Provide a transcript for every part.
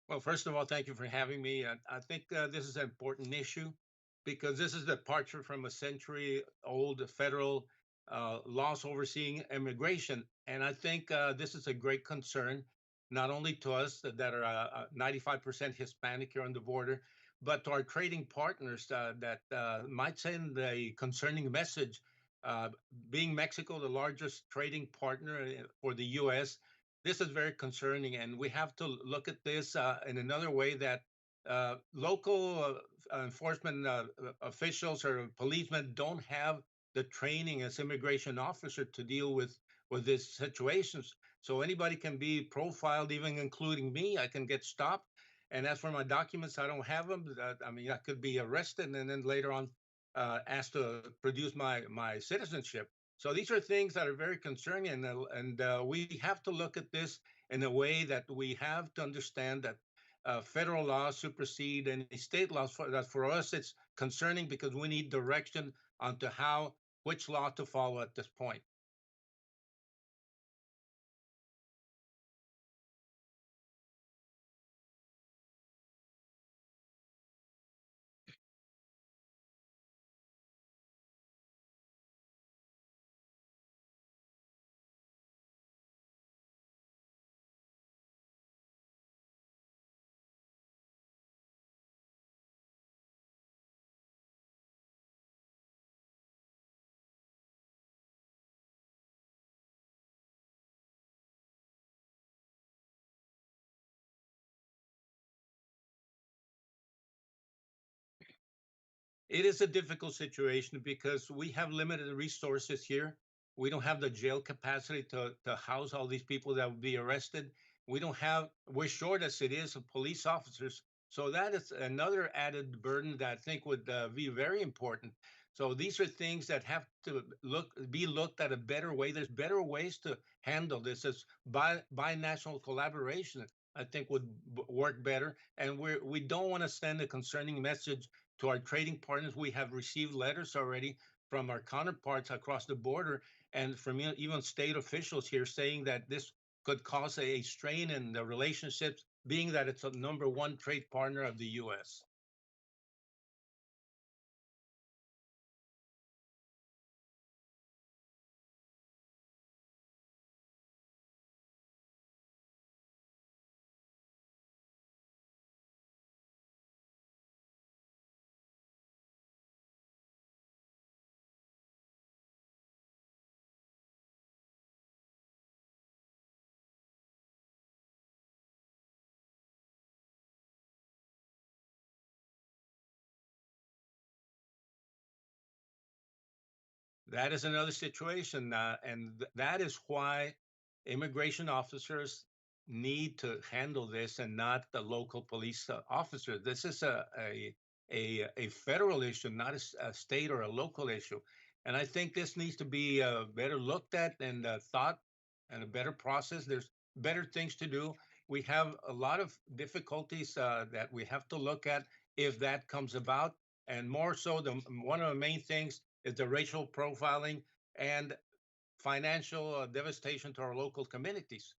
Well, first of all, thank you for having me. I think this is an important issue because this is a departure from a century old federal laws overseeing immigration. And I think this is a great concern, not only to us that are 95% Hispanic here on the border, but to our trading partners that might send a concerning message. Uh, Being Mexico the largest trading partner for the U.S., this is very concerning, and we have to look at this in another way that local enforcement officials or policemen don't have the training as immigration officer to deal with these situations. So anybody can be profiled, even including me. I can get stopped, and as for my documents, I don't have them. I mean, I could be arrested and then later on asked to produce my citizenship. So these are things that are very concerning, and we have to look at this in a way that we have to understand that federal laws supersede any state laws. That for us, it's concerning because we need direction onto how which law to follow at this point. It is a difficult situation because we have limited resources here. We don't have the jail capacity to house all these people that would be arrested. We're short as it is of police officers. So that is another added burden that I think would be very important. So these are things that have to be looked at a better way. There's better ways to handle this as binational collaboration. I think would work better. And we don't want to send a concerning message to our trading partners. We have received letters already from our counterparts across the border and from even state officials here saying that this could cause a strain in the relationships, being that it's a number one trade partner of the U.S. That is another situation, that is why immigration officers need to handle this and not the local police officer. This is a federal issue, not a state or a local issue, and I think this needs to be better looked at and thought and a better process. There's better things to do. We have a lot of difficulties that we have to look at if that comes about, and more so, one of the main things is the racial profiling and financial devastation to our local communities.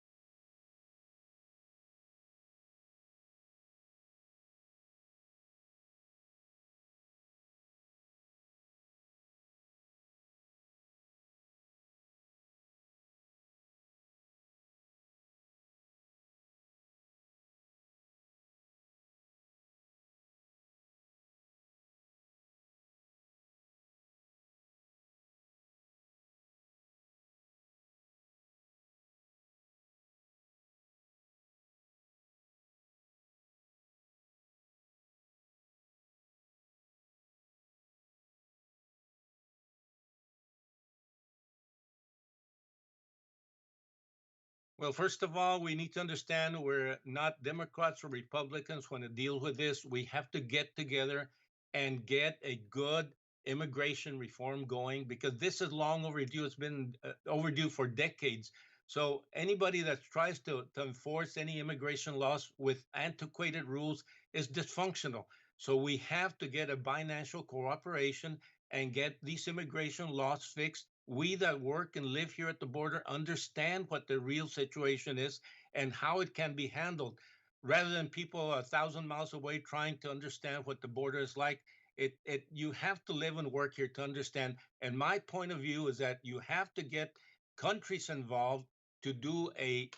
Well, first of all, we need to understand we're not Democrats or Republicans when it deals with this. We have to get together and get a good immigration reform going because this is long overdue. It's been overdue for decades. So anybody that tries to enforce any immigration laws with antiquated rules is dysfunctional. So we have to get a binational cooperation and get these immigration laws fixed. We that work and live here at the border understand what the real situation is and how it can be handled. rather than people 1,000 miles away trying to understand what the border is like. It you have to live and work here to understand. And my point of view is that you have to get countries involved to do a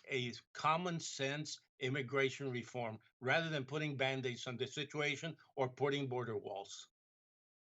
common sense immigration reform rather than putting band-aids on the situation or putting border walls.